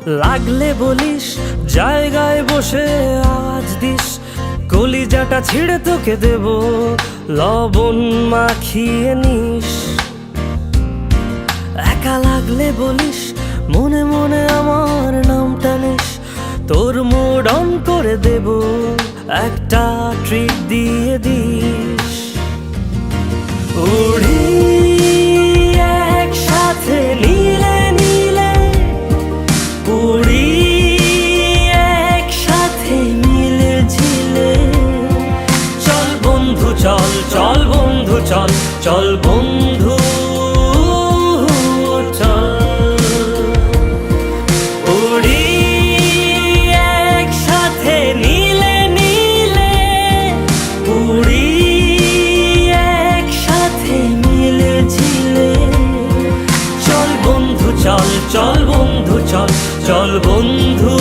লাগলে বলিস, জায়গায় বসে আওয়াজ দিস, কলিজাটা ছিঁড়ে তোকে দেব, লবণ মাখিয়ে নিস। একা লাগলে বলিস, মনে মনে আমার নামটা নিস, তোর মুড অন করে দেব, একটা ট্রিট দিয়ে দিস। উড়ি একসাথে নীলে নীলে, উড়ি একসাথে মিলে ঝিলে, চল বন্ধু চল, চল বন্ধু চল, চল বন্ধু চল। উড়ি একসাথে নীলে নীলে, উড়ি একসাথে মিলে ঝিলে, চল বন্ধু চল, চল বন্ধু চল, চল বন্ধু।